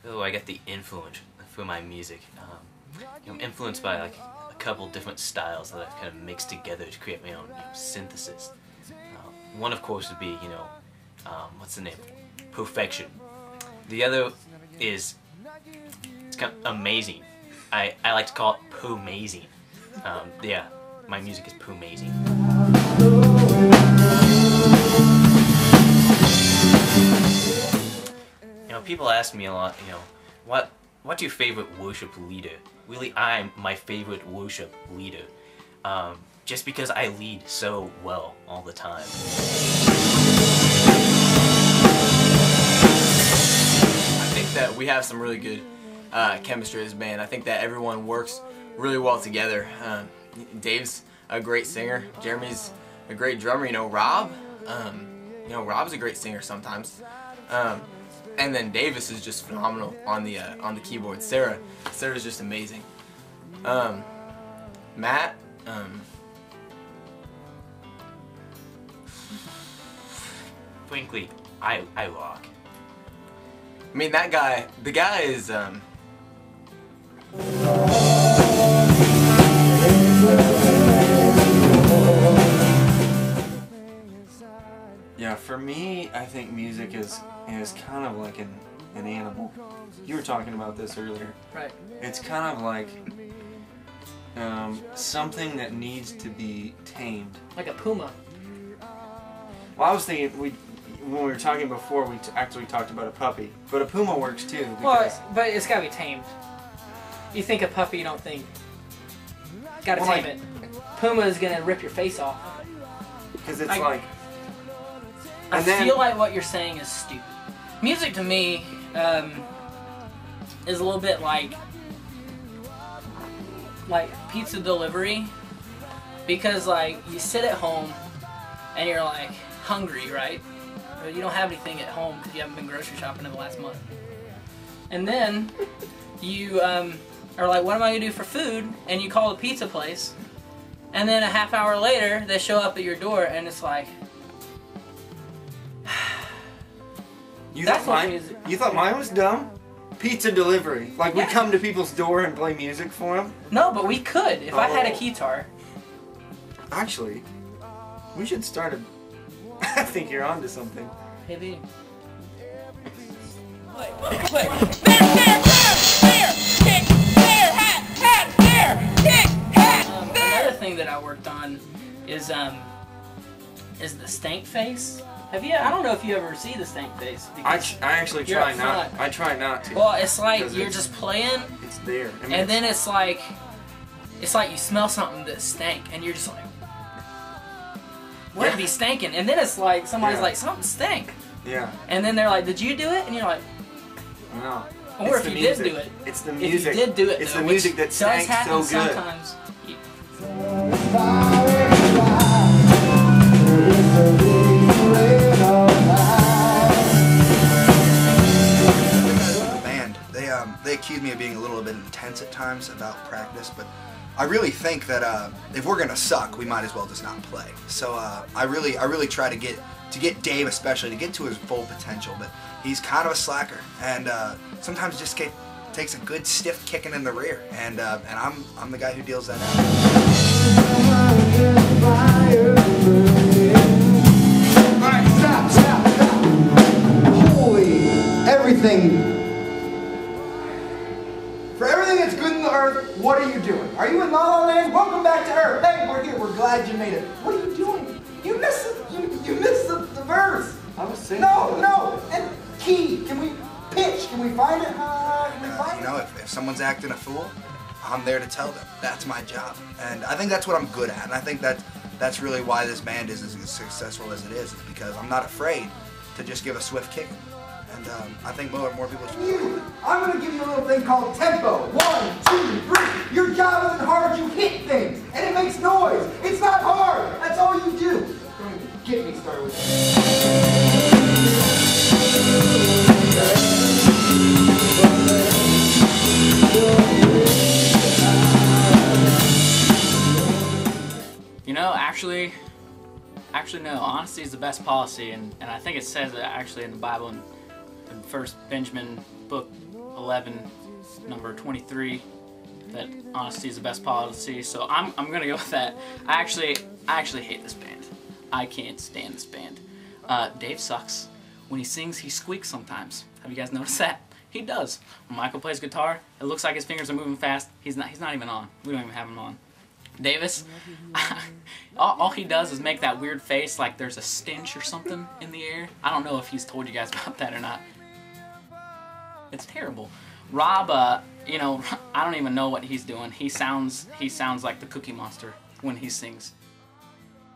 who I get the influence for my music. I'm influenced by like a couple different styles that I've kind of mixed together to create my own synthesis. One, of course, would be what's the name? Perfection. The other is it's kind of amazing. I like to call it poo-mazing. Yeah, my music is poo-mazing. People ask me a lot, what's your favorite worship leader? Really, I'm my favorite worship leader. Just because I lead so well all the time. I think that we have some really good chemistry as a band. I think that everyone works really well together. Dave's a great singer. Jeremy's a great drummer. Rob, Rob's a great singer sometimes. And then Davis is just phenomenal on the keyboard. Sarah's just amazing. Matt, frankly, I rock. I mean, the guy is Yeah, for me, I think music is kind of like an animal. You were talking about this earlier. Right. It's kind of like something that needs to be tamed. Like a puma. Well, I was thinking when we were talking before, we actually talked about a puppy, but a puma works too. Well, but it's gotta be tamed. You think a puppy, you don't think. Gotta tame it. Puma is gonna rip your face off. Because it's like. I feel like what you're saying is stupid. Music to me is a little bit like pizza delivery, because like you sit at home and you're like hungry, right? Or you don't have anything at home because you haven't been grocery shopping in the last month, and then you are like, what am I gonna do for food? And you call the pizza place, and then a half hour later they show up at your door and it's like. You thought mine was dumb? Pizza delivery. Like we come to people's door and play music for them? No, but we could if I had a guitar. Actually, we should start a... I think you're onto something. Maybe. Another thing that I worked on is the stank face. I don't know if you ever see the stank face. I actually try not. I try not to. Well, it's like you're just playing. It's there. I mean, and then it's like you smell something that stank, and you're just like, what would be stinking? And then it's like somebody's like, something stank. Yeah. And then they're like, did you do it? And you're like, no. Or if you did do it. It's the music. If you did do it, it's the music that stank so good. Sometimes. They accuse me of being a little bit intense at times about practice, but I really think that if we're gonna suck, we might as well just not play. So I really try to get Dave especially to get to his full potential, but he's kind of a slacker, and sometimes it just takes a good stiff kicking in the rear, and I'm the guy who deals that out. All right, stop. Holy everything. For everything that's good in the earth, what are you doing? Are you in La La Land? Welcome back to Earth. Hey, we're here. We're glad you made it. What are you doing? You missed the verse. I was singing. No. And key. Can we pitch? Can we find it? Can we find it? If someone's acting a fool, I'm there to tell them. That's my job. And I think that's what I'm good at. And I think that's really why this band is as successful as it is because I'm not afraid to just give a swift kick. And I think more people should. I'm going to give you a little thing called tempo. 1, 2, 3. Your job isn't hard. You hit things. And it makes noise. It's not hard. That's all you do. Don't even get me started with Actually no, honesty is the best policy, and I think it says it actually in the Bible in First Benjamin book 11, number 23, that honesty is the best policy. So I'm gonna go with that. I actually hate this band. I can't stand this band. Dave sucks. When he sings, he squeaks sometimes. Have you guys noticed that? He does. When Michael plays guitar, it looks like his fingers are moving fast. He's not even on. We don't even have him on. Davis, all he does is make that weird face like there's a stench or something in the air. I don't know if he's told you guys about that or not. It's terrible. Rob, you know, I don't even know what he's doing. He sounds like the Cookie Monster when he sings.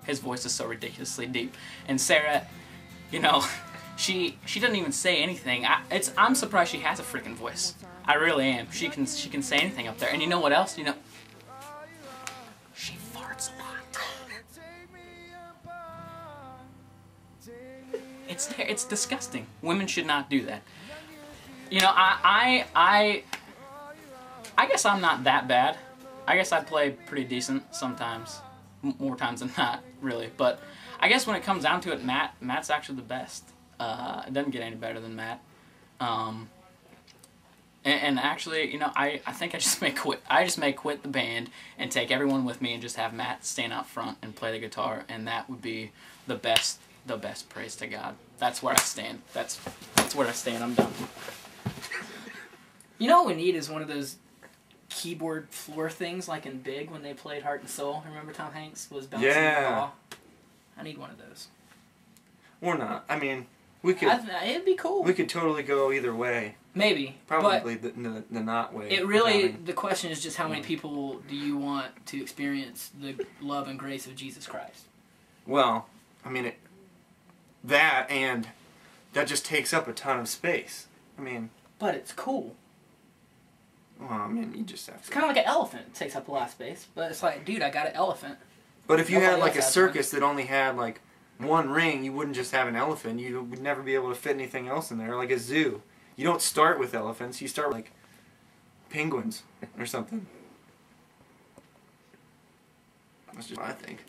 His voice is so ridiculously deep. And Sarah, you know, she doesn't even say anything. I'm surprised she has a freaking voice. I really am. She can say anything up there. And you know what else? You know, she farts a lot. It's disgusting. Women should not do that. You know, I guess I'm not that bad. I guess I play pretty decent sometimes. More times than not, really. But I guess when it comes down to it, Matt's actually the best. It doesn't get any better than Matt. And actually, you know, I think I just may quit. I just may quit the band and take everyone with me and just have Matt stand out front and play the guitar, and that would be the best praise to God. That's where I stand. That's where I stand. I'm done. You know what we need is one of those keyboard floor things like in Big when they played Heart and Soul. Remember Tom Hanks was bouncing the ball? I need one of those. Or not. I mean, we could. It'd be cool. We could totally go either way. Maybe. Probably the not way. It really, the question is just how many people do you want to experience the love and grace of Jesus Christ? Well, I mean, that just takes up a ton of space. I mean. But it's cool. Well, I mean, you just have to. It's kind of like an elephant. It takes up a lot of space. But it's like, dude, I got an elephant. But if you had like a circus that only had like one ring, you wouldn't just have an elephant. You would never be able to fit anything else in there. Like a zoo. You don't start with elephants. You start with like penguins or something. That's just what I think.